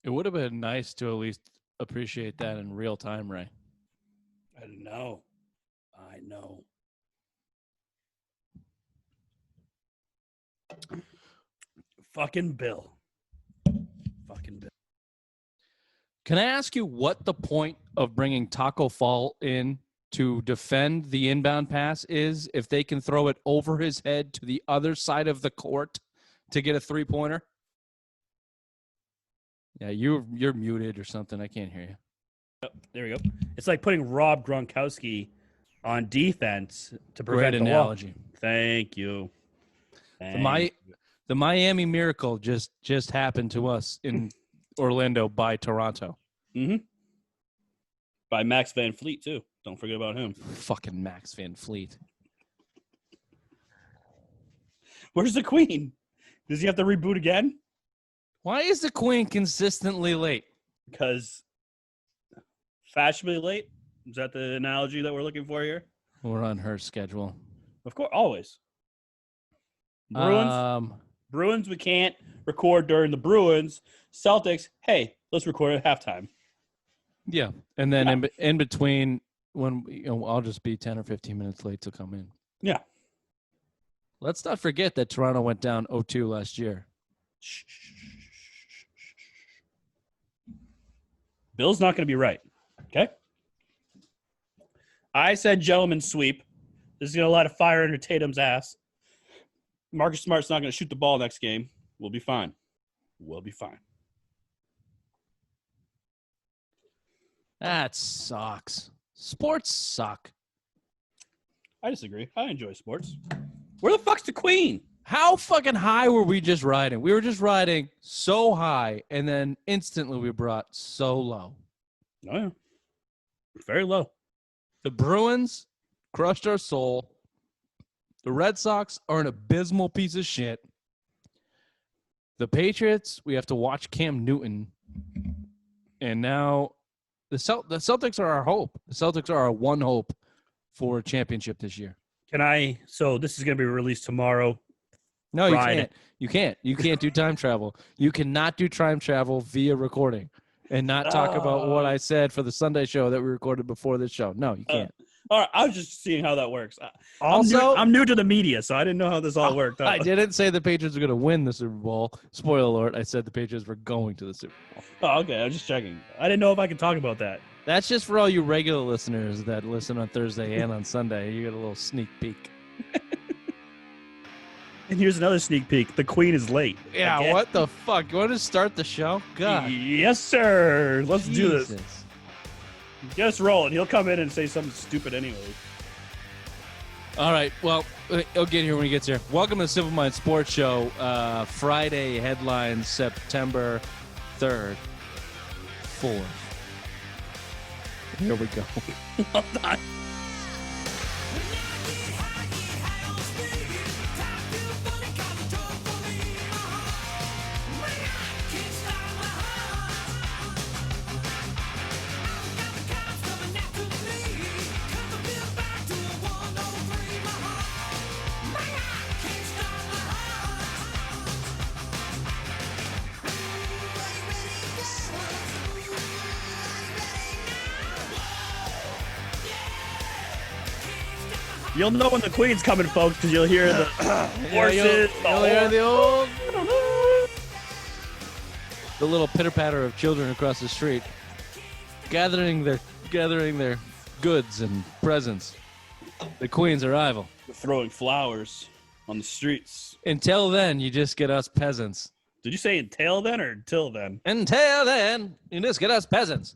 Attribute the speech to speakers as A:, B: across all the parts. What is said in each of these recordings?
A: It would have been nice to at least appreciate that in real time, Ray.
B: I know. Fucking Bill.
A: Can I ask you what the point of bringing Taco Fall in to defend the inbound pass is if they can throw it over his head to the other side of the court to get a three-pointer? Yeah, you're muted or something. I can't hear you.
B: Yep, there we go. It's like putting Rob Gronkowski on defense to prevent
A: Great
B: the
A: analogy.
B: wall. Thank you.
A: The Miami Miracle just happened to us in Orlando by Toronto.
B: Mm-hmm. By Max Van Fleet, too. Don't forget about him.
A: Fucking Max Van Fleet.
B: Where's the Queen? Does he have to reboot again?
A: Why is the Queen consistently late?
B: Because fashionably late? Is that the analogy that we're looking for here?
A: We're on her schedule.
B: Of course, always. Bruins, we can't record during the Bruins. Celtics, hey, let's record at halftime.
A: Yeah, and then in between, when I'll just be 10 or 15 minutes late to come in.
B: Yeah.
A: Let's not forget that Toronto went down 0-2 last year.
B: Bill's not going to be right. Okay? I said gentleman sweep. This is going to light a fire under Tatum's ass. Marcus Smart's not going to shoot the ball next game. We'll be fine.
A: That sucks. Sports suck.
B: I disagree. I enjoy sports. Where the fuck's the Queen?
A: How fucking high were we just riding? We were just riding so high, and then instantly we brought so low.
B: Oh, yeah. Very low.
A: The Bruins crushed our soul. The Red Sox are an abysmal piece of shit. The Patriots, we have to watch Cam Newton. And now the Celtics are our hope. The Celtics are our one hope for a championship this year.
B: So this is going to be released tomorrow.
A: No, you can't. You can't do time travel. You cannot do time travel via recording and not talk about what I said for the Sunday show that we recorded before this show. No, you can't.
B: All right, I was just seeing how that works.
A: Also,
B: I'm new to the media, so I didn't know how this all worked out.
A: I didn't say the Patriots were going to win the Super Bowl. Spoiler alert, I said the Patriots were going to the Super Bowl.
B: Oh, okay. I was just checking. I didn't know if I could talk about that.
A: That's just for all you regular listeners that listen on Thursday and on Sunday. You get a little sneak peek.
B: And here's another sneak peek. The Queen is late.
A: Yeah, again. What the fuck? You want to start the show? God.
B: Yes, sir. Let's do this. Get us rolling. He'll come in and say something stupid anyway.
A: All right. Well, he'll get here when he gets here. Welcome to the Simple Mind Sports Show. Friday headlines, September 3rd, 4th. Here we go.
B: Well done. You'll know when the Queen's coming, folks, because you'll hear the horses.
A: You'll hear the little pitter-patter of children across the street gathering their goods and presents. The Queen's arrival.
B: Throwing flowers on the streets.
A: Until then, you just get us peasants.
B: Did you say until then or until then?
A: Until then, you just get us peasants.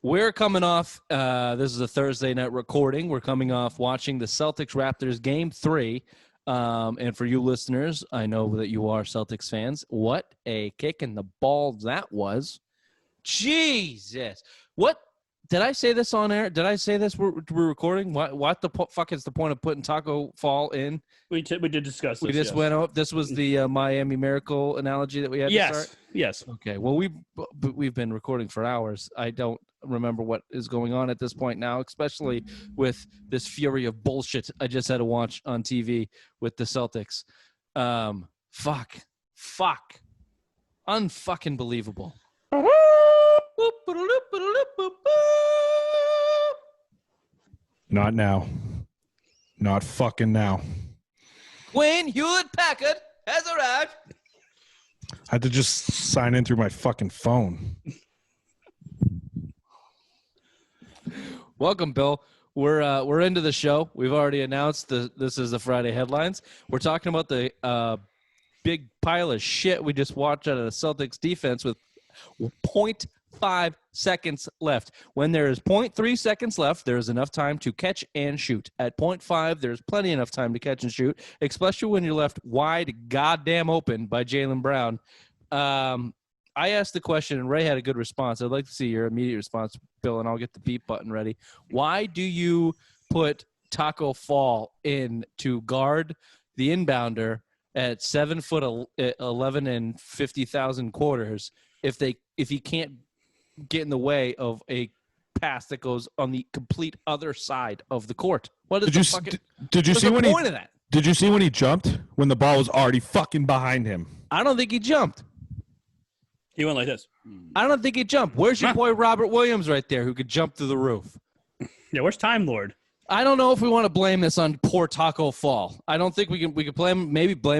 A: We're coming off, this is a Thursday night recording. We're coming off watching the Celtics-Raptors Game 3. And for you listeners, I know that you are Celtics fans. What a kick in the balls that was. Jesus. What? Did I say this on air? Did I say this? We're recording? What the fuck is the point of putting Taco Fall in?
B: We did discuss this.
A: We just went up. This was the Miami Miracle analogy that we had to start?
B: Yes.
A: Okay. Well, we've been recording for hours. I don't remember what is going on at this point now, especially with this fury of bullshit I just had to watch on TV with the Celtics. Fuck. Unfucking believable.
C: Not now. Not fucking now.
A: Quinn Hewlett-Packard has arrived.
C: I had to just sign in through my fucking phone.
A: Welcome, Bill. We're into the show. We've already announced this is the Friday headlines. We're talking about the big pile of shit we just watched out of the Celtics defense with 0.5 seconds left. When there is 0.3 seconds left, there is enough time to catch and shoot. At 0.5, there's plenty enough time to catch and shoot, especially when you're left wide goddamn open by Jaylen Brown. I asked the question, and Ray had a good response. I'd like to see your immediate response, Bill, and I'll get the beep button ready. Why do you put Taco Fall in to guard the inbounder at 7'11" and 50,000 quarters if he can't get in the way of a pass that goes on the complete other side of the court? What is
C: Did you see
A: the point of that?
C: Did you see when he jumped when the ball was already fucking behind him?
A: I don't think he jumped.
B: He went like this.
A: I don't think he jumped. Where's your boy Robert Williams right there who could jump through the roof?
B: Yeah, where's Time Lord?
A: I don't know if we want to blame this on poor Taco Fall. I don't think we can blame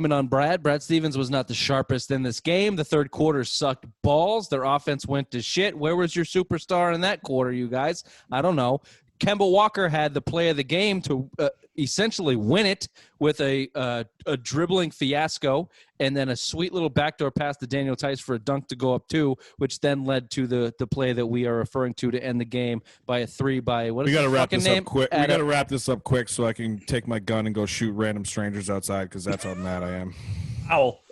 A: it on Brad. Brad Stevens was not the sharpest in this game. The third quarter sucked balls. Their offense went to shit. Where was your superstar in that quarter, you guys? I don't know. Kemba Walker had the play of the game to essentially win it with a dribbling fiasco and then a sweet little backdoor pass to Daniel Tice for a dunk to go up 2, which then led to the play that we are referring to end the game by a 3 by what is
C: we got to
A: his
C: wrap
A: fucking
C: this
A: name?
C: up quick. We got to wrap this up quick so I can take my gun and go shoot random strangers outside because that's how mad I am.
B: Owl.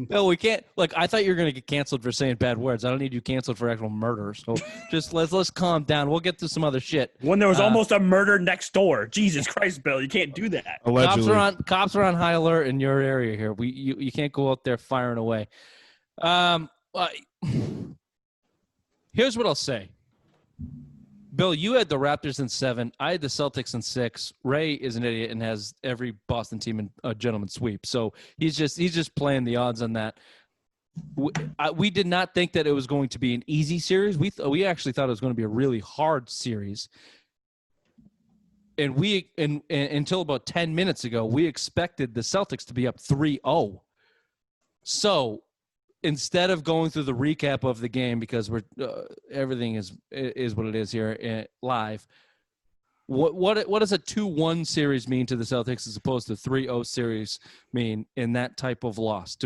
A: No, we can't. Like, I thought you were going to get canceled for saying bad words. I don't need you canceled for actual murder. So just let's calm down. We'll get to some other shit.
B: When there was almost a murder next door. Jesus Christ, Bill, you can't do that.
C: Allegedly.
A: Cops are on high alert in your area here. You can't go out there firing away. Here's what I'll say. Bill, you had the Raptors in 7. I had the Celtics in 6. Ray is an idiot and has every Boston team in a gentleman's sweep. So he's just playing the odds on that. We did not think that it was going to be an easy series. We actually thought it was going to be a really hard series. And until about 10 minutes ago, we expected the Celtics to be up 3-0. So instead of going through the recap of the game, because we're everything is what it is here live, what does a 2-1 series mean to the Celtics as opposed to 3-0 series mean in that type of loss?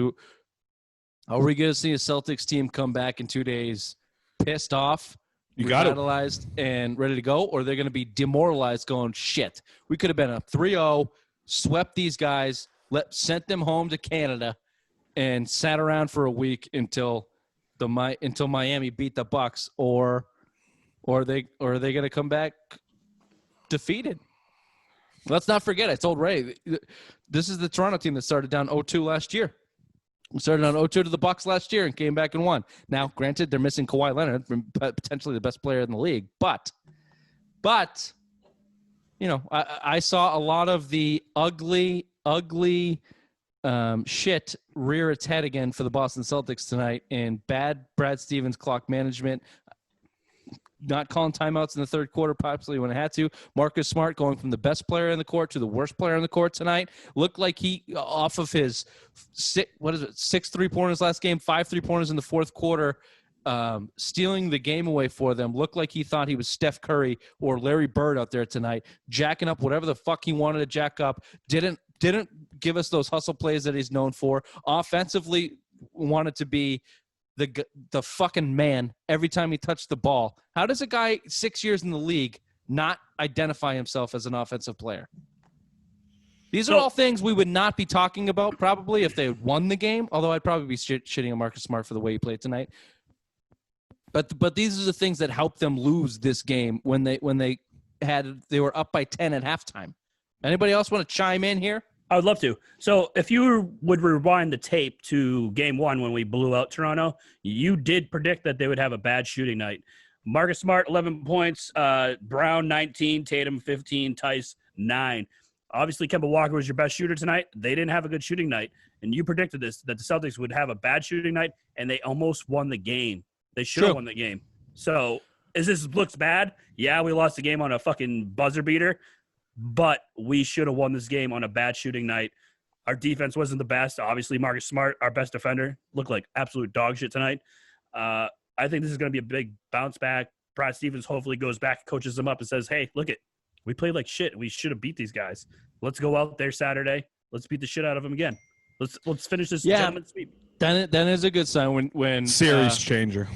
A: Are we going to see a Celtics team come back in 2 days pissed off, revitalized, and ready to go, or they're going to be demoralized going, shit, we could have been up 3-0, swept these guys, sent them home to Canada, and sat around for a week until Miami beat the Bucks, or are they going to come back defeated? Let's not forget, I told Ray, this is the Toronto team that started down 0-2 last year. We started on 0-2 to the Bucks last year and came back and won. Now, granted, they're missing Kawhi Leonard, potentially the best player in the league, but you know, I saw a lot of the ugly shit rear its head again for the Boston Celtics tonight, and bad Brad Stevens clock management, not calling timeouts in the third quarter possibly when it had to. Marcus Smart going from the best player in the court to the worst player in the court tonight. Looked like he, off of his 6 3-pointers last game, 5 3-pointers in the fourth quarter, stealing the game away for them. Looked like he thought he was Steph Curry or Larry Bird out there tonight, jacking up whatever the fuck he wanted to jack up. Didn't give us those hustle plays that he's known for. Offensively, wanted to be the fucking man every time he touched the ball. How does a guy 6 years in the league not identify himself as an offensive player? These are all things we would not be talking about probably if they had won the game, although I'd probably be shitting on Marcus Smart for the way he played tonight. But these are the things that helped them lose this game when they were up by 10 at halftime. Anybody else want to chime in here?
B: I would love to. So if you would rewind the tape to game 1 when we blew out Toronto, you did predict that they would have a bad shooting night. Marcus Smart, 11 points. Brown, 19. Tatum, 15. Tice, 9. Obviously, Kemba Walker was your best shooter tonight. They didn't have a good shooting night. And you predicted this, that the Celtics would have a bad shooting night, and they almost won the game. They should have won the game. So this looks bad? Yeah, we lost the game on a fucking buzzer beater, but we should have won this game on a bad shooting night. Our defense wasn't the best. Obviously, Marcus Smart, our best defender, looked like absolute dog shit tonight. I think this is going to be a big bounce back. Brad Stevens hopefully goes back, coaches them up, and says, hey, look it, we played like shit. We should have beat these guys. Let's go out there Saturday. Let's beat the shit out of them again. Let's finish this gentleman's sweep.
A: Then is a good sign when
C: Series changer.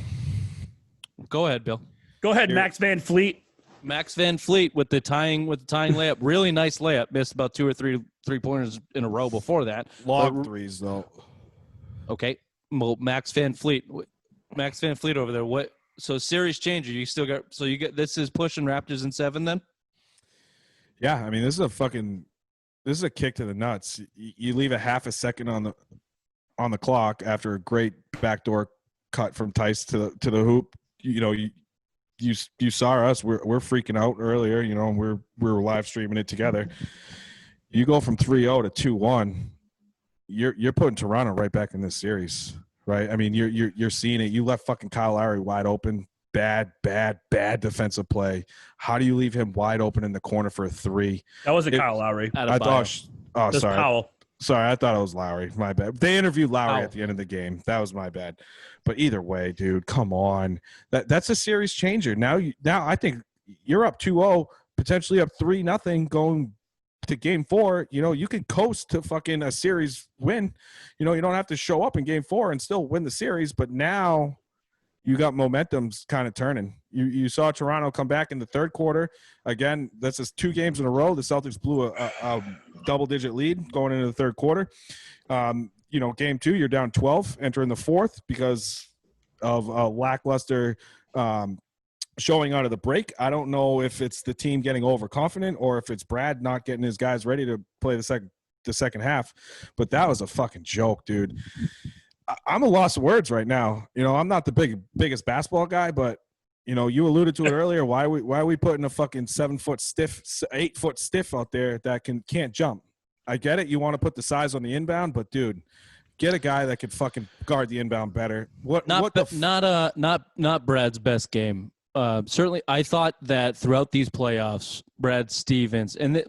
A: Go ahead, Bill.
B: Go ahead, Max Van Fleet.
A: Max Van Fleet with the tying layup. Really nice layup. Missed about 2 or 3 3-pointers in a row before that.
C: Long threes though.
A: Okay. Well, Max Van Fleet over there. What? So series changer. You still got. So you get this is pushing Raptors in 7 then.
C: Yeah, I mean this is a kick to the nuts. You leave a half a second on the clock after a great backdoor cut from Tice to the hoop. You know, you saw us. We're freaking out earlier. You know, and we were live streaming it together. You go from 3-0 to 2-1. You're putting Toronto right back in this series, right? I mean, you're seeing it. You left fucking Kyle Lowry wide open. Bad defensive play. How do you leave him wide open in the corner for a 3?
B: That wasn't Kyle Lowry.
C: I thought. Oh,
B: Just
C: sorry.
B: Powell.
C: Sorry, I thought it was Lowry. My bad. They interviewed Lowry at the end of the game. That was my bad. But either way, dude, come on. That's a series changer. Now I think you're up 2-0, potentially up 3-0 going to game 4. You know, you can coast to fucking a series win. You know, you don't have to show up in game 4 and still win the series. But now you got momentum's kind of turning. You saw Toronto come back in the third quarter. Again, that's just 2 games in a row. The Celtics blew a double-digit lead going into the third quarter. You know, game 2, you're down 12 entering the fourth because of a lackluster showing out of the break. I don't know if it's the team getting overconfident or if it's Brad not getting his guys ready to play the second half. But that was a fucking joke, dude. I'm a loss of words right now. You know, I'm not the biggest basketball guy, but you know, you alluded to it earlier. Why are we putting a fucking 7-foot stiff, 8-foot stiff out there that can't jump? I get it. You want to put the size on the inbound, but dude, get a guy that can fucking guard the inbound better.
A: Not Brad's best game. Certainly, I thought that throughout these playoffs, Brad Stevens and this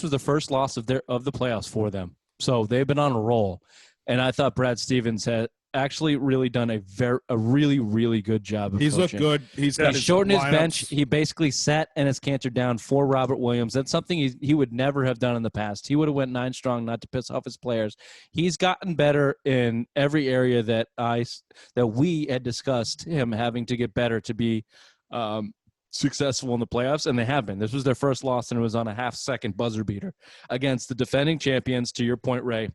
A: was the first loss of the playoffs for them, so they've been on a roll. And I thought Brad Stevens had actually really done a really, really good job of
C: He's
A: coaching.
C: looked good. He's
A: shortened his bench. He basically sat and has cantered down for Robert Williams. That's something he would never have done in the past. He would have went 9 strong not to piss off his players. He's gotten better in every area that we had discussed him having to get better to be successful in the playoffs, and they have been. This was their first loss, and it was on a half-second buzzer beater against the defending champions, to your point, Ray,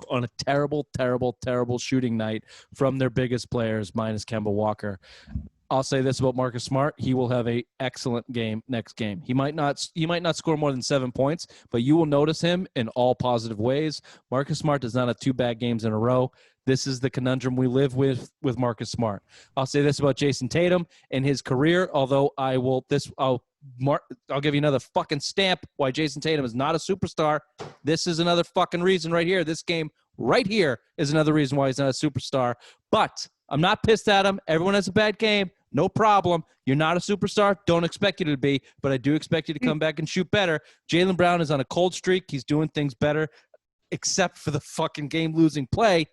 A: on a terrible, terrible, terrible shooting night from their biggest players, minus Kemba Walker. I'll say this about Marcus Smart: he will have an excellent game next game. He might not score more than 7 points, but you will notice him in all positive ways. Marcus Smart does not have 2 bad games in a row. This is the conundrum we live with Marcus Smart. I'll say this about Jason Tatum and his career, although I'll give you another fucking stamp why Jason Tatum is not a superstar. This is another fucking reason right here. This game right here is another reason why he's not a superstar. But I'm not pissed at him. Everyone has a bad game. No problem. You're not a superstar. Don't expect you to be, but I do expect you to come back and shoot better. Jaylen Brown is on a cold streak. He's doing things better, except for the fucking game-losing play.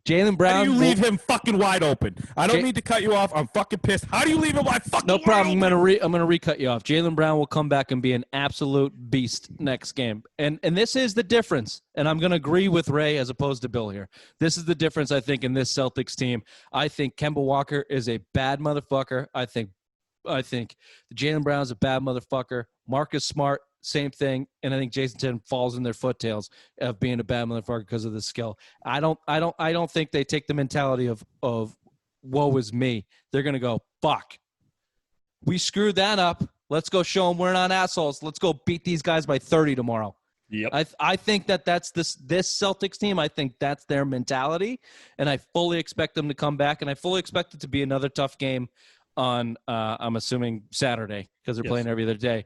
A: Jaylen Brown.
C: How do you leave him fucking wide open? I don't mean to cut you off. I'm fucking pissed. How do you leave him wide fucking
A: No problem.
C: wide open?
A: I'm gonna recut you off. Jaylen Brown will come back and be an absolute beast next game. And this is the difference. And I'm gonna agree with Ray as opposed to Bill here. This is the difference, I think, in this Celtics team. I think Kemba Walker is a bad motherfucker. I think Jaylen Brown is a bad motherfucker. Marcus Smart, same thing, and I think Jason Tatum falls in their foottails of being a bad motherfucker because of the skill. I don't think they take the mentality of woe is me. They're gonna go, fuck, we screwed that up. Let's go show them we're not assholes. Let's go beat these guys by 30 tomorrow.
B: Yep.
A: I think that's this Celtics team. I think that's their mentality, and I fully expect them to come back, and I fully expect it to be another tough game on I'm assuming Saturday because they're playing every other day.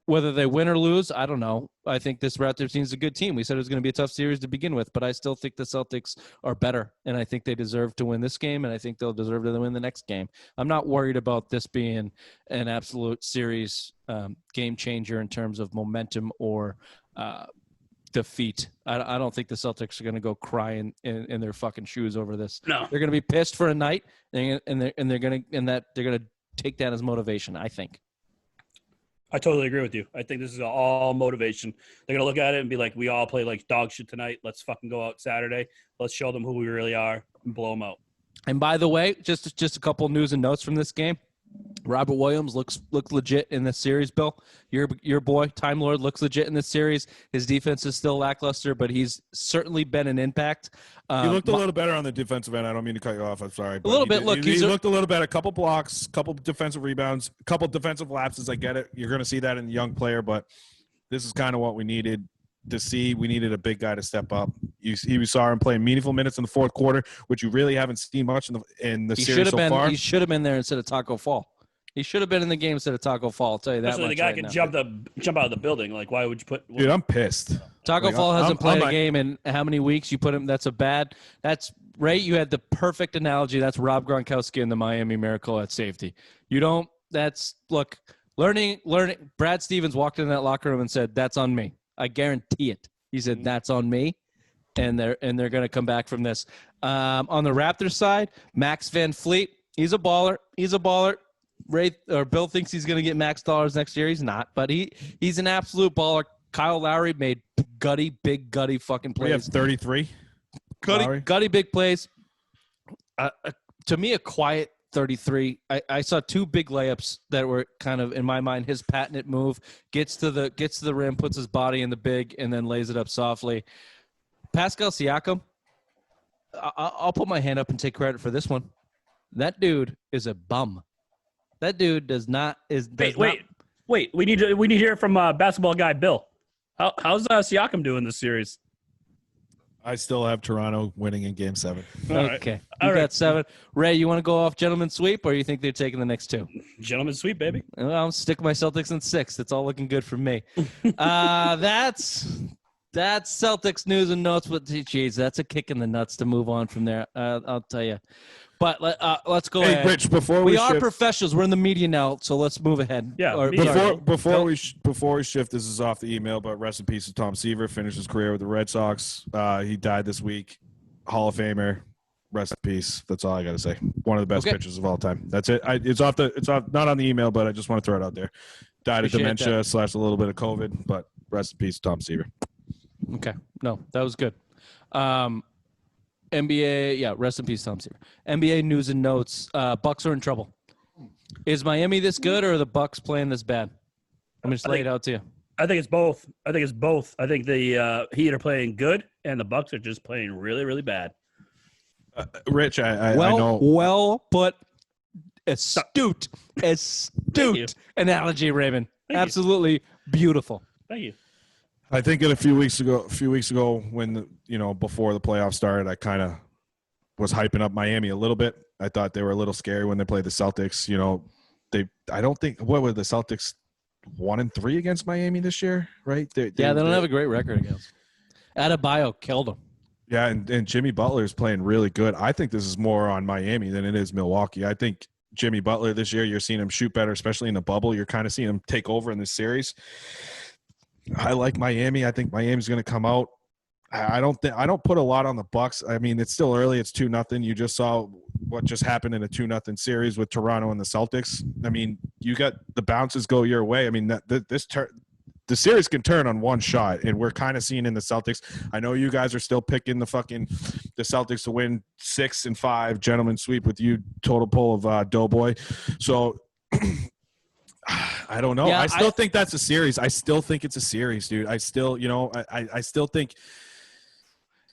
A: whether they win or lose, I don't know. I think this Raptors team is a good team. We said it was going to be a tough series to begin with, but I still think the Celtics are better, and I think they deserve to win this game, and I think they'll deserve to win the next game. I'm not worried about this being an absolute series game changer in terms of momentum or defeat. I don't think the Celtics are going to go crying in their fucking shoes over this.
B: No.
A: They're going to be pissed for a night, and they're going to take that as motivation, I think.
B: I totally agree with you. I think this is all motivation. They're going to look at it and be like, we all play like dog shit tonight. Let's fucking go out Saturday. Let's show them who we really are and blow them out.
A: And by the way, just a couple news and notes from this game. Robert Williams looks legit in this series, Bill. Your boy, Time Lord, looks legit in this series. His defense is still lackluster, but he's certainly been an impact.
C: He looked a little better on the defensive end. I don't mean to cut you off. I'm sorry.
A: A little bit.
C: He looked a little better. A couple blocks, couple defensive rebounds, a couple defensive lapses. I get it. You're going to see that in the young player, but this is kind of what we needed to see. We needed a big guy to step up. We saw him playing meaningful minutes in the fourth quarter, which you really haven't seen much in the series so far.
A: He should have been there instead of Taco Fall. He should have been in the game instead of Taco Fall. I'll tell you that.
B: Especially the guy could jump out of the building. Like, why would you put?
C: Dude, I'm pissed.
A: Taco Fall hasn't played a game in how many weeks? You put him. That's Ray. You had the perfect analogy. That's Rob Gronkowski and the Miami Miracle at safety. Learning. Brad Stevens walked in that locker room and said, "That's on me. I guarantee it." He said, "That's on me," and they're going to come back from this. On the Raptors side, Max Van Fleet. He's a baller. Bill thinks he's going to get max dollars next year. He's not, but he's an absolute baller. Kyle Lowry made big gutty fucking plays.
C: We have 33.
A: Gutty big plays. To me, a quiet 33. I saw two big layups that were kind of, in my mind, his patented move. Gets to the rim, puts his body in the big, and then lays it up softly. Pascal Siakam, I'll put my hand up and take credit for this one. That dude is a bum. That dude wait.
B: We need to hear from basketball guy Bill. How's Siakam doing this series?
C: I still have Toronto winning in Game 7.
A: Okay, you got 7. Ray, you want to go off gentleman sweep, or you think they're taking the next 2?
B: Gentleman sweep, baby.
A: Well, I'll stick my Celtics in 6. It's all looking good for me. That's Celtics news and notes. But geez, that's a kick in the nuts to move on from there. I'll tell you. But let's go ahead.
C: Rich,
A: we are professionals. We're in the media now, so let's move ahead.
B: Yeah.
C: Before we shift, this is off the email, but rest in peace to Tom Seaver. Finished his career with the Red Sox. He died this week. Hall of Famer. Rest in peace. That's all I got to say. One of the best pitchers of all time. That's it. It's off not on the email, but I just want to throw it out there. Died of dementia / a little bit of COVID, but rest in peace, Tom Seaver.
A: Okay. No, that was good. NBA, rest in peace, Tom Seaver. NBA news and notes. Bucks are in trouble. Is Miami this good, or are the Bucks playing this bad? I'm just laying it out to you.
B: I think it's both. I think the Heat are playing good, and the Bucks are just playing really, really bad.
C: Rich, I know.
A: Well, but astute analogy, Raymond. Absolutely beautiful.
B: Thank you.
C: I think a few weeks ago when before the playoffs started, I kind of was hyping up Miami a little bit. I thought they were a little scary when they played the Celtics. I don't think what were the Celtics 1-3 against Miami this year, right? They don't
A: have a great record against. Adebayo killed them.
C: Yeah, and Jimmy Butler is playing really good. I think this is more on Miami than it is Milwaukee. I think Jimmy Butler this year, you're seeing him shoot better, especially in the bubble. You're kind of seeing him take over in this series. I like Miami. I think Miami's going to come out. I don't put a lot on the Bucks. I mean, it's still early. It's 2-0. You just saw what just happened in a 2-0 series with Toronto and the Celtics. I mean, you got the bounces go your way. I mean, the series can turn on one shot, and we're kind of seeing in the Celtics. I know you guys are still picking the Celtics to win 6-5, gentleman sweep with you, total pull of Doughboy. So. I don't know. Yeah, I still think that's a series. I still think it's a series, dude. I still, I still think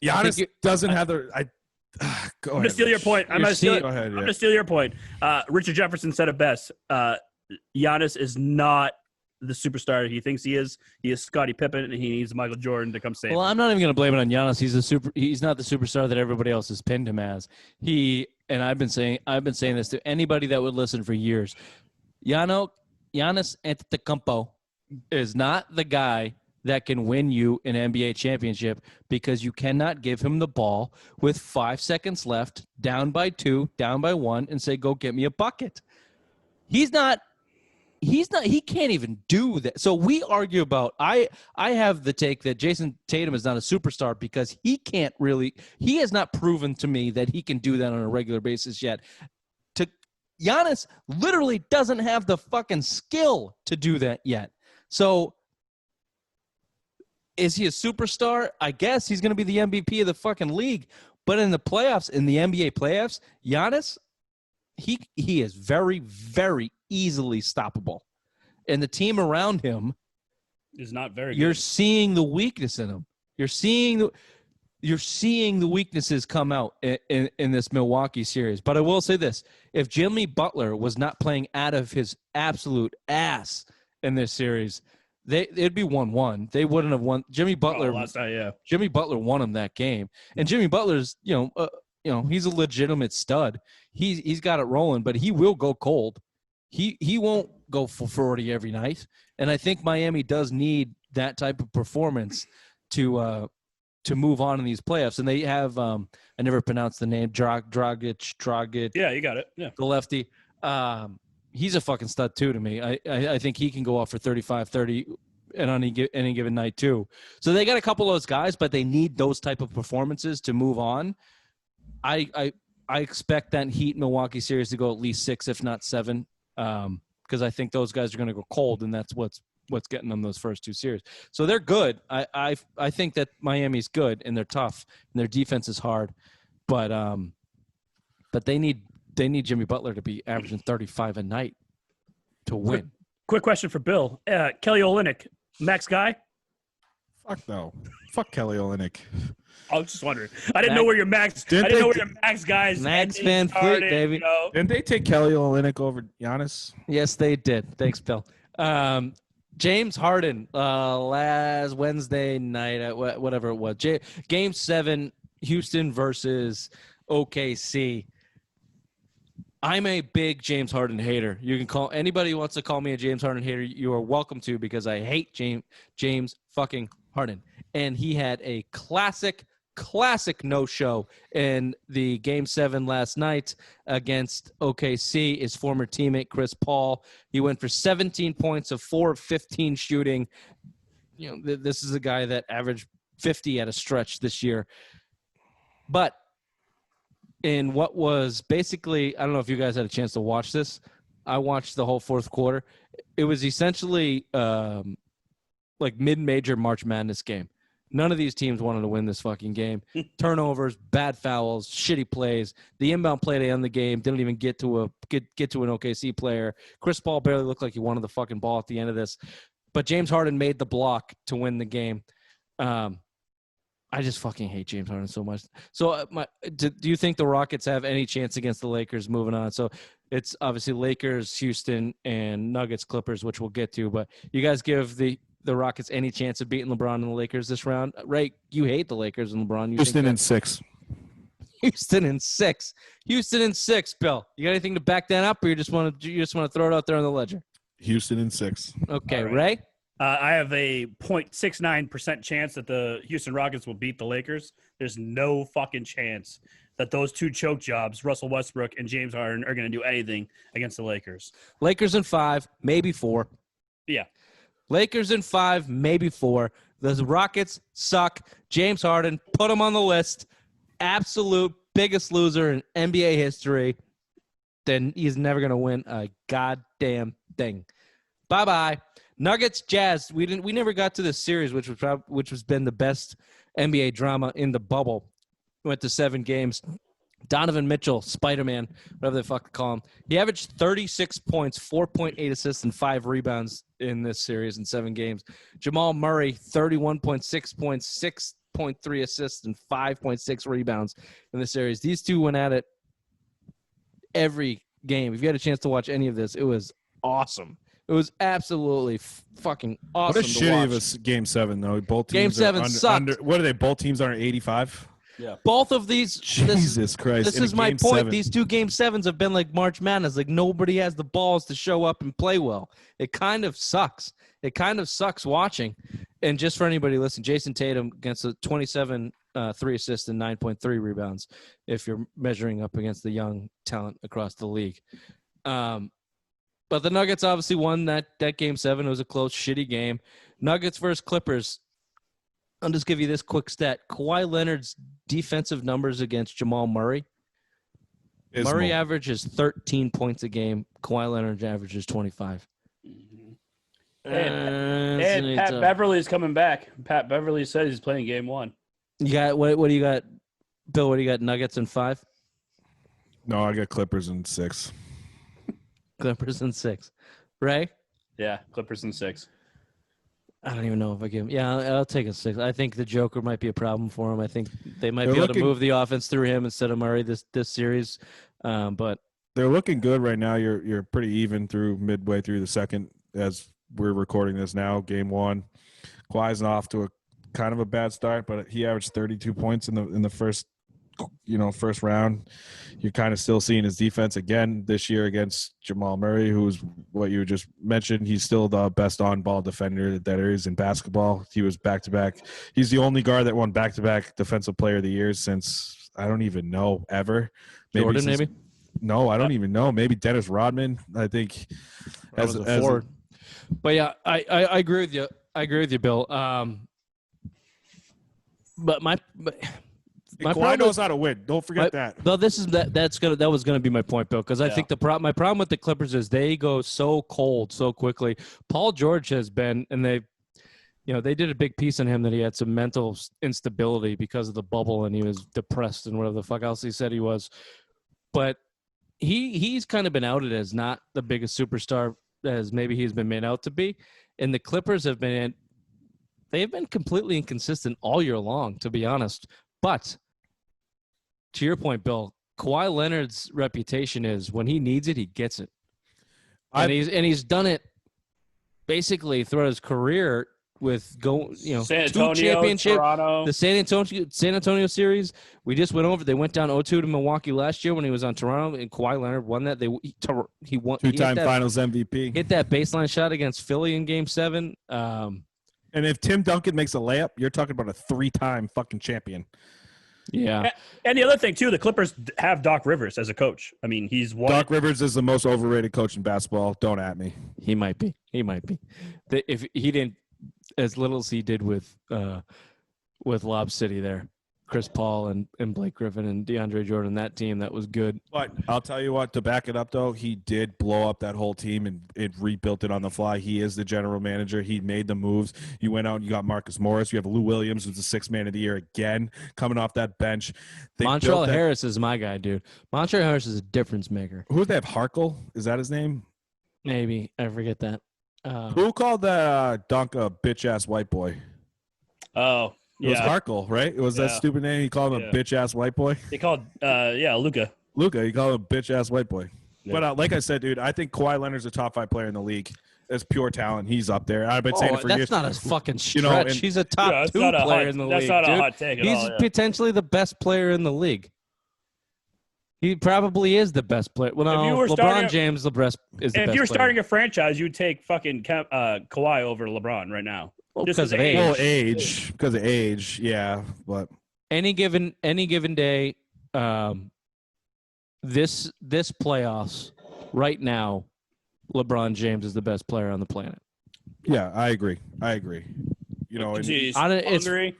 C: Giannis doesn't have the. I'm
B: going to steal your point. I'm going to steal your point. Richard Jefferson said it best. Giannis is not the superstar he thinks he is. He is Scottie Pippen, and he needs Michael Jordan to come save him.
A: Well, I'm not even going to blame it on Giannis. He's not the superstar that everybody else has pinned him as. And I've been saying this to anybody that would listen for years. Giannis Antetokounmpo is not the guy that can win you an NBA championship because you cannot give him the ball with 5 seconds left, down by 2, down by 1, and say, go get me a bucket. He can't even do that. So we argue about, I have the take that Jason Tatum is not a superstar because he has not proven to me that he can do that on a regular basis yet. Giannis literally doesn't have the fucking skill to do that yet. So is he a superstar? I guess he's going to be the MVP of the fucking league. But in the playoffs, in the NBA playoffs, Giannis, he is very, very easily stoppable. And the team around him
B: is not very
A: You're
B: good.
A: seeing the weakness in him. You're seeing the weaknesses come out in this Milwaukee series. But I will say this. If Jimmy Butler was not playing out of his absolute ass in this series, it'd be 1-1. They wouldn't have won. Jimmy Butler
B: last night, yeah.
A: Jimmy Butler won him that game. And Jimmy Butler's, he's a legitimate stud. He's got it rolling, but he will go cold. He won't go for 40 every night. And I think Miami does need that type of performance to move on in these playoffs. And they have I never pronounced the name, Dragic.
B: Yeah, you got it. Yeah.
A: The lefty. He's a fucking stud too to me. I think he can go off for 35, 30 and on any given night too. So they got a couple of those guys, but they need those type of performances to move on. I expect that Heat Milwaukee series to go at least 6, if not 7, because I think those guys are going to go cold, and that's what's getting them those first 2 series. So they're good. I think that Miami's good, and they're tough, and their defense is hard, but they need Jimmy Butler to be averaging 35 a night to win.
B: Quick question for Bill. Kelly Olynyk, max guy?
C: Fuck no. Fuck Kelly Olynyk.
B: I was just wondering. I didn't know where your max. I didn't know where your max guys.
A: Max Van Fleet, baby.
C: Didn't they take Kelly Olynyk over Giannis?
A: Yes, they did. Thanks, Bill. James Harden last Wednesday night, whatever it was, Game 7, Houston versus OKC. I'm a big James Harden hater. You can call anybody who wants to call me a James Harden hater. You are welcome to, because I hate James fucking Harden. And he had a classic no-show in the Game 7 last night against OKC. His former teammate, Chris Paul, he went for 17 points of 4 of 15 shooting. This is a guy that averaged 50 at a stretch this year. But in what was basically, I don't know if you guys had a chance to watch this. I watched the whole fourth quarter. It was essentially like mid-major March Madness game. None of these teams wanted to win this fucking game. Turnovers, bad fouls, shitty plays. The inbound play to end the game didn't even get to an OKC player. Chris Paul barely looked like he wanted the fucking ball at the end of this. But James Harden made the block to win the game. I just fucking hate James Harden so much. So do you think the Rockets have any chance against the Lakers moving on? So it's obviously Lakers, Houston, and Nuggets, Clippers, which we'll get to. But you guys give the Rockets any chance of beating LeBron and the Lakers this round? Ray, you hate the Lakers and LeBron.
C: Houston in 6.
A: Houston in 6. Houston in 6, Bill. You got anything to back that up, or you just want to throw it out there on the ledger?
C: Houston in 6.
A: Okay,
B: right.
A: Ray?
B: I have a 0.69% chance that the Houston Rockets will beat the Lakers. There's no fucking chance that those 2 choke jobs, Russell Westbrook and James Harden, are going to do anything against the Lakers.
A: Lakers in 5, maybe 4.
B: Yeah.
A: Lakers in 5, maybe 4. The Rockets suck. James Harden, put him on the list. Absolute biggest loser in NBA history. Then he's never going to win a goddamn thing. Bye-bye. Nuggets, Jazz. We never got to this series, which was been the best NBA drama in the bubble. Went to 7 games. Donovan Mitchell, Spider-Man, whatever the fuck to call him. He averaged 36 points, 4.8 assists, and 5 rebounds in this series in 7 games. Jamal Murray, 31.6 points, 6.3 assists, and 5.6 rebounds in the series. These two went at it every game. If you had a chance to watch any of this, it was awesome. It was absolutely fucking awesome.
C: What a shitty of a Game 7, though. Both teams
A: Game 7 sucked.
C: what are they? Both teams are 85.
B: Yeah.
A: Both of these.
C: Jesus Christ!
A: This
C: in a
A: is my
C: game
A: point.
C: 7.
A: These 2 Game 7s have been like March Madness. Like nobody has the balls to show up and play well. It kind of sucks. It kind of sucks watching. And just for anybody listening, Jason Tatum against a 27 3 assists and 9.3 rebounds if you're measuring up against the young talent across the league. But the Nuggets obviously won that Game 7. It was a close, shitty game. Nuggets versus Clippers. I'll just give you this quick stat. Kawhi Leonard's defensive numbers against Jamal Murray. Murray averages 13 points a game. Kawhi Leonard averages 25.
B: And Pat Beverly's coming back. Pat Beverly said he's playing game 1.
A: You got what do you got, Bill? What do you got? Nuggets in 5?
C: No, I got Clippers in 6.
A: Clippers in 6. Ray?
B: Yeah, Clippers in 6.
A: I don't even know if I give him. Yeah, I'll take a 6. I think the Joker might be a problem for him. I think they might be able to move the offense through him instead of Murray this series. But
C: they're looking good right now. You're pretty even through midway through the second as we're recording this now. Game 1, Kawhi's off to a kind of a bad start, but he averaged 32 points in the first round. You're kind of still seeing his defense again this year against Jamal Murray, who's what you just mentioned. He's still the best on-ball defender that there is in basketball. He was back-to-back. He's the only guard that won back-to-back Defensive Player of the Year since I don't even know ever.
A: Jordan, maybe?
C: No, I don't even know. Maybe Dennis Rodman. I think
A: as a forward. But yeah, I agree with you. I agree with you, Bill. But my
C: Kawhi knows how to win. Don't forget that.
A: No, that was gonna be my point, Bill. Because I think my problem with the Clippers is they go so cold so quickly. Paul George has been, and they did a big piece on him that he had some mental instability because of the bubble and he was depressed and whatever the fuck else he said he was. But he's kind of been outed as not the biggest superstar as maybe he's been made out to be. And the Clippers have been completely inconsistent all year long, to be honest. But to your point, Bill, Kawhi Leonard's reputation is when he needs it, he gets it. And he's done it basically throughout his career with
B: San Antonio,
A: 2 championships,
B: Toronto.
A: the San Antonio series. We just went over. They went down 0-2 to Milwaukee last year when he was on Toronto, and Kawhi Leonard won that. He won
C: 2-time Finals MVP.
A: Hit that baseline shot against Philly in Game 7.
C: And if Tim Duncan makes a layup, you're talking about a 3-time fucking champion.
A: Yeah.
B: And the other thing, too, the Clippers have Doc Rivers as a coach. I mean, he's won.
C: Doc Rivers is the most overrated coach in basketball. Don't at me.
A: He might be. If he didn't, as little as he did with Lob City there, Chris Paul and Blake Griffin and DeAndre Jordan, that team, that was good.
C: But I'll tell you what, to back it up, though, he did blow up that whole team and it rebuilt it on the fly. He is the general manager. He made the moves. You went out and you got Marcus Morris. You have Lou Williams, who's the 6th man of the year again, coming off that bench.
A: Montreal Harris is my guy, dude. Montreal Harris is a difference maker.
C: Who did they have? Harkle? Is that his name?
A: Maybe. I forget that.
C: Who called that dunk a bitch-ass white boy?
B: Oh,
C: It was Harkle, right? It was that stupid name. He called him a bitch-ass white boy.
B: They called, Luka.
C: Luka, he called him a bitch-ass white boy.
B: Yeah.
C: But like I said, dude, I think Kawhi Leonard's a top 5 player in the league. As pure talent, he's up there. I've been saying it for years.
A: That's not a fucking stretch. He's a top 2 player in the league.
B: That's not
A: dude.
B: a hot take at
A: He's
B: all. Yeah.
A: potentially the best player in the league. He probably is the best player. Well, no, LeBron James is the best player.
B: If you're starting a franchise, you'd take fucking Kawhi over LeBron right now.
A: Well, because of age.
C: Well, because of age, yeah. But
A: any given day, this playoffs right now, LeBron James is the best player on the planet.
C: Yeah, I agree. You know,
B: he's hungry.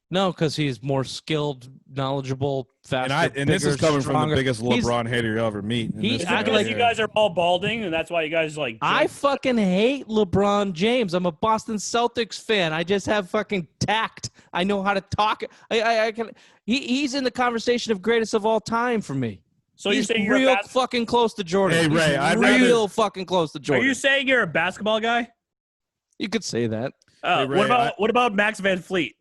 A: No, because he's more skilled, knowledgeable, faster,
C: and
A: bigger,
C: this is coming
A: stronger.
C: from the biggest LeBron hater you'll ever meet.
B: He's acting like you guys are all balding, and that's why you guys like.
A: I fucking hate LeBron James. I'm a Boston Celtics fan. I just have fucking tact. I know how to talk. I can. He's in the conversation of greatest of all time for me.
B: So
A: he's
B: you're saying
A: real
B: you're
A: fucking close to Jordan.
C: Hey Ray,
A: I'd real fucking close to Jordan.
B: Are you saying you're a basketball guy?
A: You could say that.
C: Hey, Ray,
B: what about Max Van Fleet?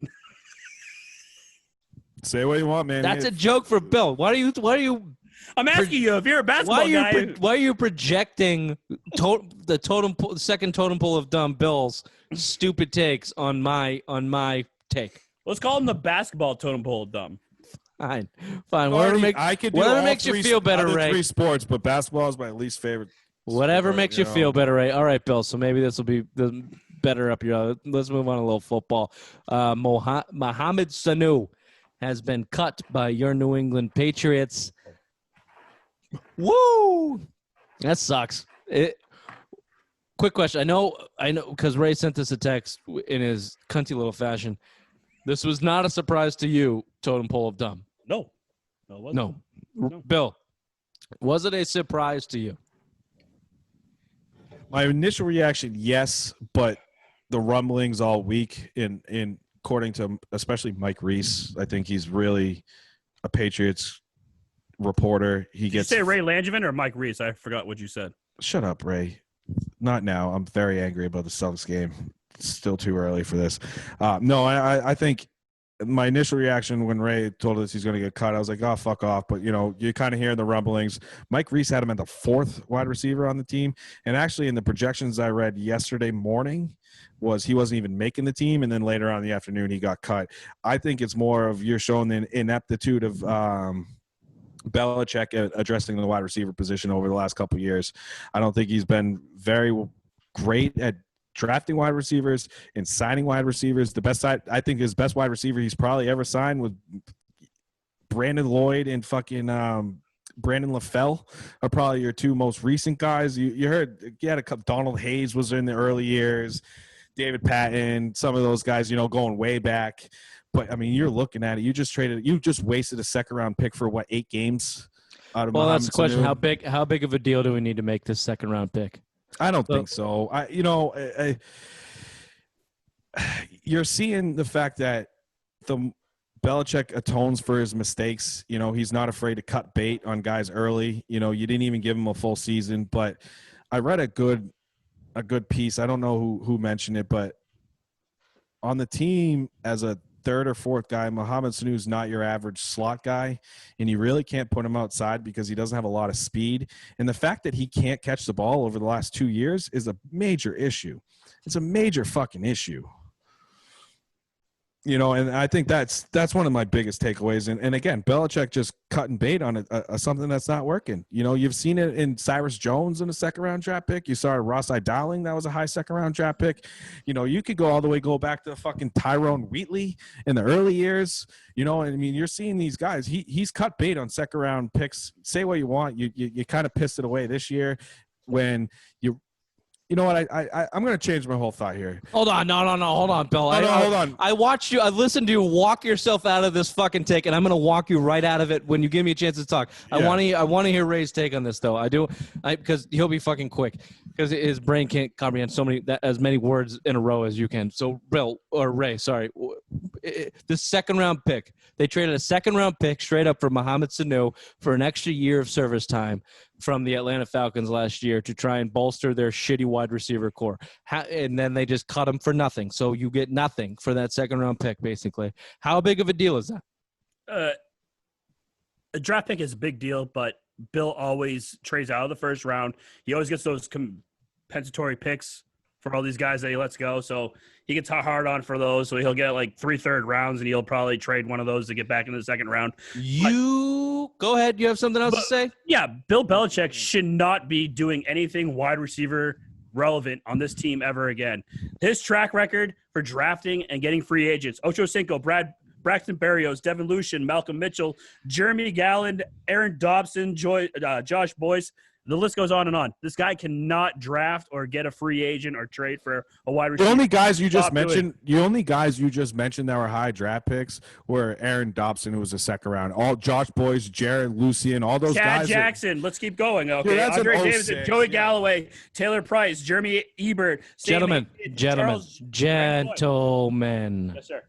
C: Say what you want, man.
A: That's a joke for Bill. Why are you?
B: I'm asking you if you're a basketball guy.
A: Why are you projecting the second totem pole of dumb Bill's stupid takes on my take?
B: Let's call him the basketball totem pole of dumb.
A: Fine. Whatever
C: I could do
A: whatever
C: all
A: makes you
C: three-
A: feel better,
C: other
A: Ray.
C: three sports, but basketball is my least favorite.
A: Whatever
C: sport,
A: makes you feel better, Ray. All right, Bill. So maybe this will be better up your. Let's move on a little football. Mohamed Sanu has been cut by your New England Patriots. Woo! That sucks. Quick question. I know, because Ray sent us a text in his cunty little fashion. This was not a surprise to you, Totem Pole of Dumb.
B: No, it wasn't.
A: No. Bill, was it a surprise to you?
C: My initial reaction, yes, but the rumblings all week, in according to especially Mike Reese, I think he's really a Patriots reporter.
B: Did you say Ray Langevin or Mike Reese? I forgot what you said.
C: Shut up, Ray. Not now. I'm very angry about the Celtics game. It's still too early for this. No, I think my initial reaction when Ray told us he's going to get cut, I was like, oh, fuck off. But, you kind of hear the rumblings. Mike Reese had him at the 4th wide receiver on the team. And actually in the projections I read yesterday morning he wasn't even making the team. And then later on in the afternoon, he got cut. I think it's more of you're showing the ineptitude of Belichick at addressing the wide receiver position over the last couple of years. I don't think he's been very great at drafting wide receivers and signing wide receivers. I think his best wide receiver he's probably ever signed was Brandon Lloyd and fucking Brandon LaFell are probably your two most recent guys. You heard you had a couple. Donald Hayes was in the early years. David Patton, some of those guys, going way back. But I mean, you're looking at it. You just wasted a second-round pick for what, 8 games? Out of
A: Well,
C: Mohamed
A: that's the question.
C: Sanu?
A: How big of a deal do we need to make this second-round pick?
C: I don't think so. You're seeing the fact that the Belichick atones for his mistakes. He's not afraid to cut bait on guys early. You didn't even give him a full season. But I read a good piece. I don't know who mentioned it, but on the team as a 3rd or 4th guy, Mohamed Sanu is not your average slot guy, and you really can't put him outside because he doesn't have a lot of speed. And the fact that he can't catch the ball over the last 2 years is a major issue. It's a major fucking issue. And I think that's one of my biggest takeaways. And again, Belichick just cutting bait on something that's not working. You've seen it in Cyrus Jones in a 2nd-round draft pick. You saw Ross Dowling, that was a high 2nd-round draft pick. You could go back to fucking Tyrone Wheatley in the early years. I mean, you're seeing these guys. He's cut bait on 2nd-round picks. Say what you want. You kind of pissed it away this year when you. You know what? I'm going to change my whole thought here.
A: Hold on. No. Hold on, Bill.
C: Hold on.
A: I watched you. I listened to you walk yourself out of this fucking take, and I'm going to walk you right out of it when you give me a chance to talk. Yeah. I want to hear Ray's take on this, though. I do, because he'll be fucking quick, because his brain can't comprehend as many words in a row as you can. So, Ray, sorry. The 2nd-round pick. They traded a 2nd-round pick straight up for Mohamed Sanu for an extra year of service time from the Atlanta Falcons last year to try and bolster their shitty wide receiver core. And then they just cut him for nothing. So you get nothing for that 2nd-round pick, basically. How big of a deal is that?
B: A draft pick is a big deal, but Bill always trades out of the 1st round. He always gets those compensatory picks for all these guys that he lets go. So he gets hard on for those. So he'll get like 3 third rounds, and he'll probably trade one of those to get back into the 2nd round.
A: Go ahead. You have something else to say?
B: Yeah. Bill Belichick should not be doing anything wide receiver relevant on this team ever again. His track record for drafting and getting free agents, Ocho Cinco, Braxton Berrios, Devin Lucien, Malcolm Mitchell, Jeremy Galland, Aaron Dobson, Josh Boyce. The list goes on and on. This guy cannot draft or get a free agent or trade for a wide receiver.
C: The only guys you just mentioned that were high draft picks were Aaron Dobson, who was a 2nd round. All Josh Boyce, Jared Lucien, all those guys.
B: Jackson. Let's keep going. Okay, yeah, Andre Davidson, Joey Galloway, Taylor Price, Jeremy Ebert.
A: Gentlemen. Yes,
B: sir.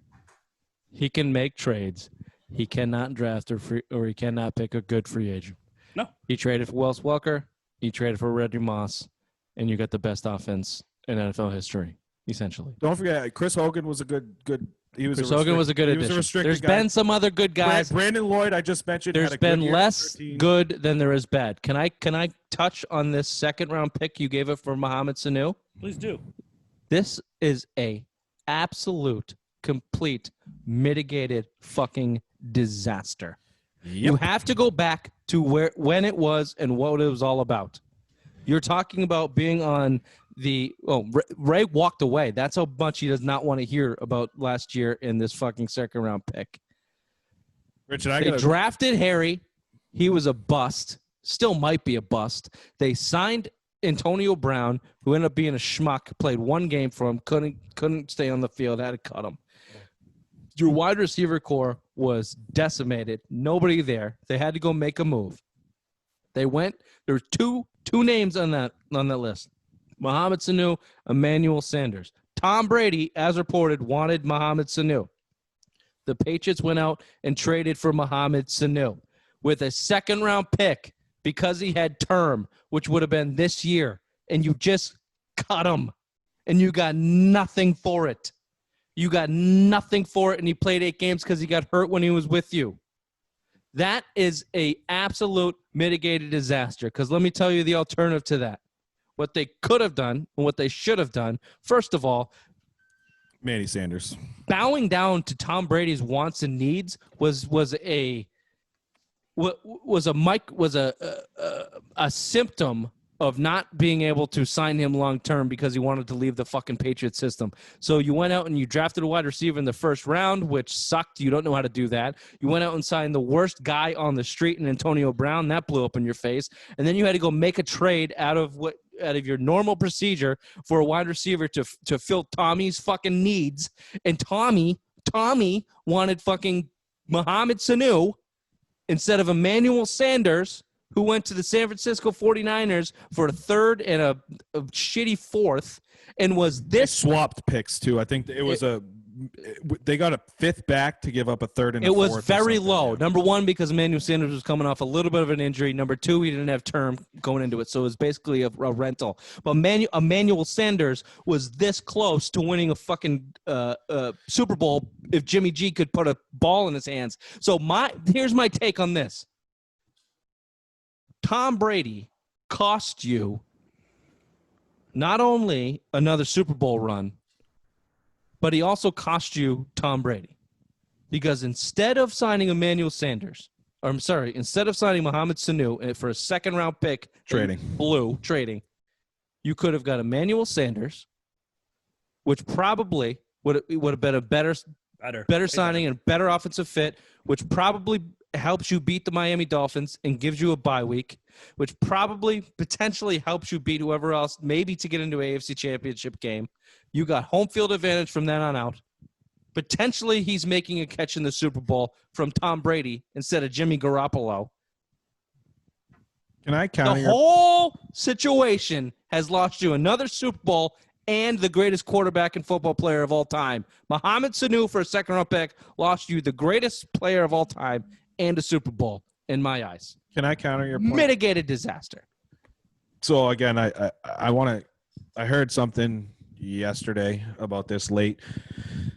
A: He can make trades. He cannot draft or he cannot pick a good free agent.
B: No.
A: He traded for Wes Welker. He traded for Reggie Moss. And you got the best offense in NFL history, essentially.
C: Don't forget, Chris Hogan was a good
A: Chris Hogan was a good addition. There's been some other good guys.
C: Brandon Lloyd, I just mentioned.
A: There's been less good than there is bad. Can I touch on this 2nd-round pick you gave it for Mohamed Sanu?
B: Please do.
A: This is a absolute, complete, mitigated fucking disaster. You have to go back to when it was and what it was all about. You're talking about being on Ray walked away. That's how much he does not want to hear about last year in this fucking second round pick.
C: Richard,
A: They drafted Harry. He was a bust. Still might be a bust. They signed Antonio Brown, who ended up being a schmuck, played one game for him, couldn't stay on the field, had to cut him. Your wide receiver core was decimated. Nobody there. They had to go make a move. They went. There were two names on that list: Mohamed Sanu, Emmanuel Sanders. Tom Brady, as reported, wanted Mohamed Sanu. The Patriots went out and traded for Mohamed Sanu with a second-round pick because he had term, which would have been this year, and you just cut him, and you got nothing for it. You got nothing for it, and he played 8 games because he got hurt when he was with you. That is a absolute mitigated disaster, because let me tell you the alternative to that. What they could have done and what they should have done, first of all,
C: Manny Sanders.
A: Bowing down to Tom Brady's wants and needs was a symptom of not being able to sign him long term because he wanted to leave the fucking Patriot system. So you went out and you drafted a wide receiver in the first round, which sucked. You don't know how to do that. You went out and signed the worst guy on the street in Antonio Brown. That blew up in your face. And then you had to go make a trade out of your normal procedure for a wide receiver to fill Tommy's fucking needs. And Tommy wanted fucking Mohamed Sanu instead of Emmanuel Sanders, who went to the San Francisco 49ers for a third and a shitty fourth, and was this.
C: They swapped picks, too. I think it was they got a fifth back to give up a third and a fourth.
A: It was very low. Yeah. Number one, because Emmanuel Sanders was coming off a little bit of an injury. Number two, he didn't have term going into it, so it was basically a rental. But Emmanuel Sanders was this close to winning a fucking Super Bowl if Jimmy G could put a ball in his hands. So here's my take on this. Tom Brady cost you not only another Super Bowl run, but he also cost you Tom Brady. Because instead of signing Emmanuel Sanders, instead of signing Mohamed Sanu for a second-round pick, trading, you could have got Emmanuel Sanders, which probably would have been a better signing and better offensive fit, which probably helps you beat the Miami Dolphins and gives you a bye week, which probably potentially helps you beat whoever else, maybe to get into AFC Championship game. You got home field advantage from then on out. Potentially he's making a catch in the Super Bowl from Tom Brady instead of Jimmy Garoppolo.
C: Can I counter
A: the whole situation has lost you another Super Bowl and the greatest quarterback and football player of all time. Mohamed Sanu for a second-round pick lost you the greatest player of all time and a Super Bowl, in my eyes.
C: Can I counter your point?
A: Mitigated disaster.
C: So, again, I heard something yesterday about this late.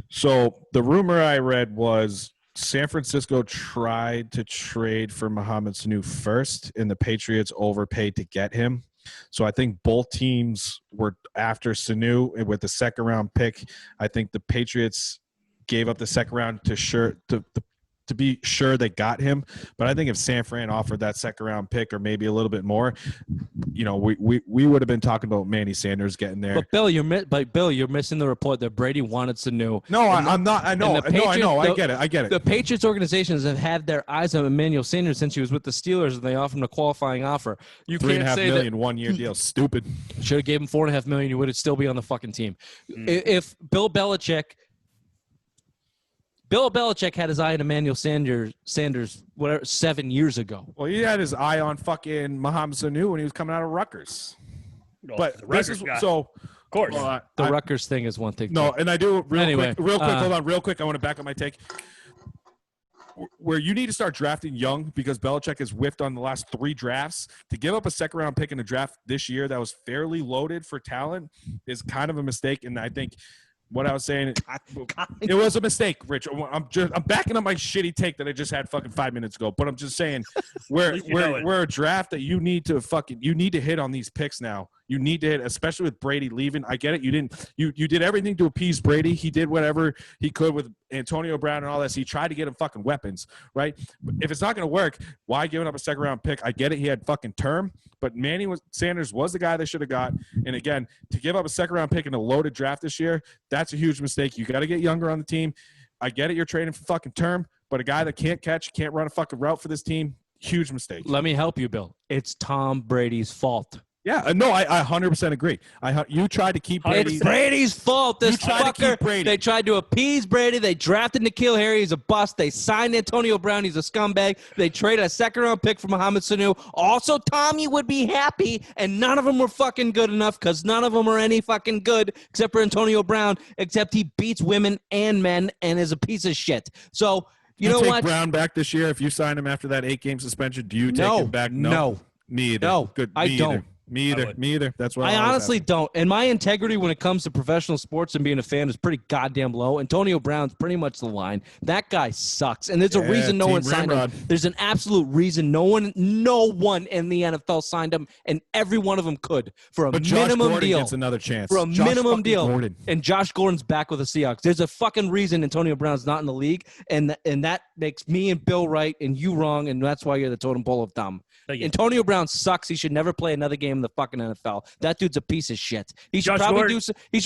C: So, the rumor I read was San Francisco tried to trade for Mohamed Sanu first, and the Patriots overpaid to get him. So I think both teams were after Sanu, and with the second-round pick, I think the Patriots gave up the second round to be sure they got him. But I think if San Fran offered that second-round pick or maybe a little bit more, we would have been talking about Manny Sanders getting there.
A: But Bill, you're missing the report that Brady wanted Sanu.
C: No, I'm not. I know. I get it.
A: The Patriots organizations have had their eyes on Emmanuel Sanders since he was with the Steelers, and they offered him a qualifying offer. You can't say
C: $3.5 million 1-year deal. Stupid.
A: Should have gave him $4.5 million. You would still be on the fucking team. If Bill Belichick had his eye on Emmanuel Sanders, 7 years ago.
C: Well, he had his eye on fucking Mohamed Sanu when he was coming out of Rutgers. But this is so.
B: Of course,
A: the Rutgers thing is one thing.
C: No, and I do real quick. Hold on, real quick. I want to back up my take. Where you need to start drafting young because Belichick has whiffed on the last 3 drafts. To give up a second-round pick in a draft this year that was fairly loaded for talent is kind of a mistake, and I think. What I was saying, it was a mistake, Rich. I'm backing up my shitty take that I just had fucking 5 minutes ago. But I'm just saying, we're a draft that you need to hit on these picks now. You need to hit, especially with Brady leaving. I get it. You didn't. You did everything to appease Brady. He did whatever he could with Antonio Brown and all this. He tried to get him fucking weapons, right? But if it's not going to work, why giving up a second round pick? I get it. He had fucking term, but Sanders was the guy they should have got. And again, to give up a second round pick in a loaded draft this year, that's a huge mistake. You got to get younger on the team. I get it. You're trading for fucking term, but a guy that can't catch, can't run a fucking route for this team, huge mistake.
A: Let me help you, Bill. It's Tom Brady's fault.
C: Yeah, no, I 100% agree. You tried to keep Brady.
A: It's Brady's fault. This fucker.
C: Brady.
A: They tried to appease Brady. They drafted N'Keal Harry. He's a bust. They signed Antonio Brown. He's a scumbag. They traded a second-round pick for Mohamed Sanu. Also, Tommy would be happy, and none of them were fucking good enough because none of them are any fucking good except for Antonio Brown, except he beats women and men and is a piece of shit. So, you know
C: take
A: what?
C: Brown back this year if you sign him after that 8-game suspension. Do you take
A: No,
C: him back?
A: no.
C: Me either.
A: No,
C: Good.
A: I
C: Me
A: don't.
C: Either. Me either. Me either. That's what
A: I honestly don't. And my integrity when it comes to professional sports and being a fan is pretty goddamn low. Antonio Brown's pretty much the line. That guy sucks. And there's a reason no one signed him. There's an absolute reason no one in the NFL signed him, and every one of them could for a minimum deal.
C: Gets another chance.
A: For a minimum deal.
C: Gordon.
A: And Josh Gordon's back with the Seahawks. There's a fucking reason Antonio Brown's not in the league, and that makes me and Bill right and you wrong, and that's why you're the totem pole of dumb. Antonio Brown sucks. He should never play another game in the fucking NFL. That dude's a piece of shit. He should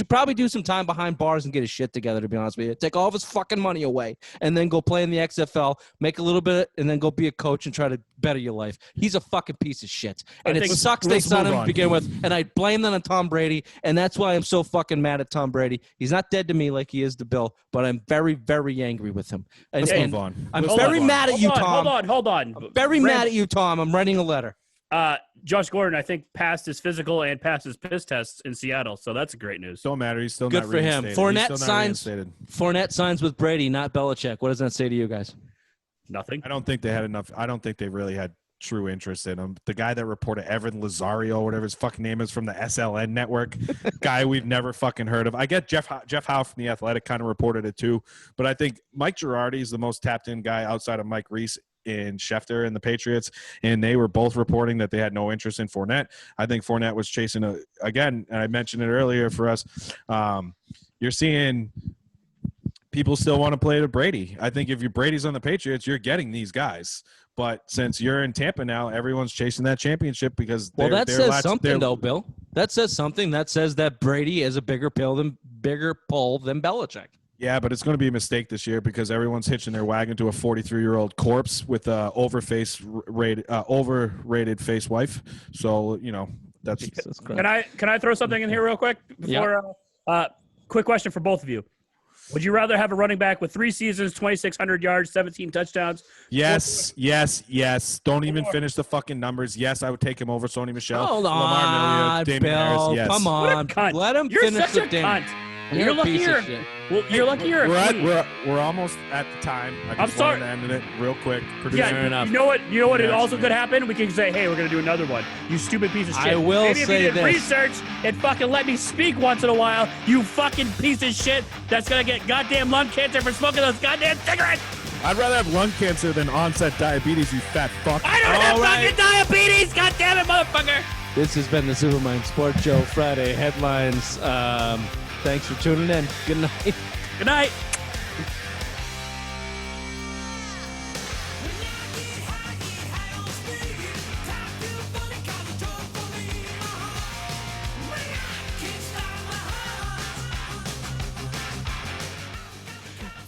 A: probably do some time behind bars and get his shit together, to be honest with you. Take all of his fucking money away and then go play in the XFL, make a little bit, and then go be a coach and try to better your life. He's a fucking piece of shit. And it sucks they signed him to begin with. And I blame that on Tom Brady, and that's why I'm so fucking mad at Tom Brady. He's not dead to me like he is to Bill, but I'm very, very angry with him. And,
C: Let's move on.
A: I'm very mad at you, Tom.
B: Hold on.
A: I'm very mad at you, Tom. I'm writing a letter.
B: Josh Gordon, I think, passed his physical and passed his piss tests in Seattle, so that's great news.
C: Don't matter. He's still
A: good
C: not
A: for him.
C: reinstated.
A: Fournette signs with Brady, not Belichick. What does that say to you guys?
B: Nothing.
C: I don't think they had enough. I don't think they really had true interest in him. The guy that reported, Evan Lazario, whatever his fucking name is, from the SLN network, guy we've never fucking heard of. I get Jeff Howe from The Athletic kind of reported it too, but I think Mike Girardi is the most tapped in guy outside of Mike Reese in Schefter and the Patriots, and they were both reporting that they had no interest in Fournette. I think Fournette was chasing again, and I mentioned it earlier for us. You're seeing people still want to play to Brady. I think if you're Brady's on the Patriots, you're getting these guys. But since you're in Tampa now, everyone's chasing that championship because
A: that says something, though, Bill. That says something. That says that Brady is a bigger pull than Belichick.
C: Yeah, but it's going to be a mistake this year because everyone's hitching their wagon to a 43-year-old corpse with a overrated face wife. So, that's –
B: Can I throw something in here real quick? Quick question for both of you. Would you rather have a running back with 3 seasons, 2,600 yards, 17 touchdowns?
C: Yes. Don't even finish the fucking numbers. Yes, I would take him over Sony Michel.
A: Hold
C: Lamar
A: on,
C: Miller,
A: Bill.
C: Harris, yes.
A: Come on. Let him finish the damn.
B: Cunt. You're lucky you're
C: we're almost at the time.
B: I'm sorry.
C: To end it real quick.
B: Yeah, you know what? It also could happen. We can say, hey, we're gonna do another one. You stupid piece of shit.
A: I will
B: Maybe
A: say
B: if you did
A: this.
B: research and fucking let me speak once in a while, you fucking piece of shit that's gonna get goddamn lung cancer for smoking those goddamn cigarettes.
C: I'd rather have lung cancer than onset diabetes, you fat fuck.
B: I don't have fucking diabetes. God damn it, motherfucker.
A: This has been the Supermind Sports Show Friday headlines. Thanks for tuning in. Good night.
B: Good night.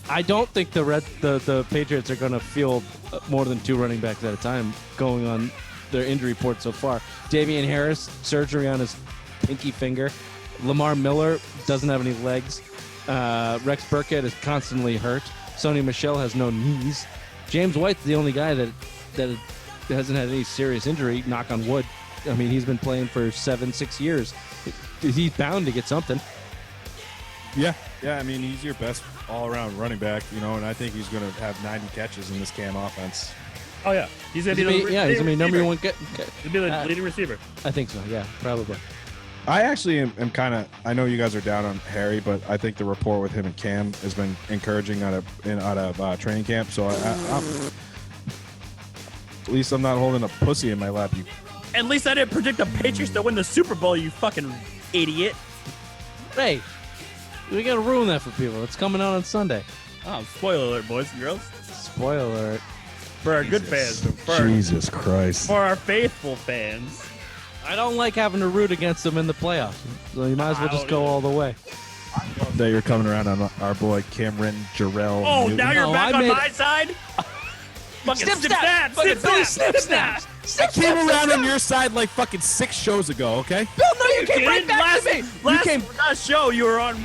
A: I don't think the Patriots are going to field more than 2 running backs at a time going on their injury report so far. Davian Harris, surgery on his pinky finger. Lamar Miller doesn't have any legs. Rex Burkhead is constantly hurt. Sony Michel has no knees. James White's the only guy that hasn't had any serious injury, knock on wood. I mean, he's been playing for 6 years. He's bound to get something.
C: Yeah. I mean, he's your best all-around running back, and I think he's going to have 90 catches in this Cam offense.
B: Oh, yeah. He's going to
A: be number one.
B: He'll be the leading receiver.
A: I think so, yeah, probably.
C: I actually am kind of – I know you guys are down on Harry, but I think the rapport with him and Cam has been encouraging out of training camp. So, at least I'm not holding a pussy in my lap, you
B: At least I didn't predict the Patriots to win the Super Bowl, you fucking idiot.
A: Hey, we gotta ruin that for people. It's coming out on Sunday.
B: Oh, spoiler alert, boys and girls.
A: Spoiler alert.
B: For our good fans. For,
C: Jesus Christ.
B: for our faithful fans.
A: I don't like having to root against them in the playoffs. So you might as well just go all the way.
C: That you're coming around on our boy Cameron Jarrell.
B: Oh,
C: Newton.
B: now you're
A: No,
B: back
A: I
B: on
A: made-
B: my side? Fucking
A: Snip, snap!
B: snip,
A: Fucking
B: snap,
A: Billy Snip, snap!
C: I came around on your side like fucking 6 shows ago, okay?
A: Bill, no, you came
B: Dude,
A: right back
B: last,
A: to me.
B: last show you were on.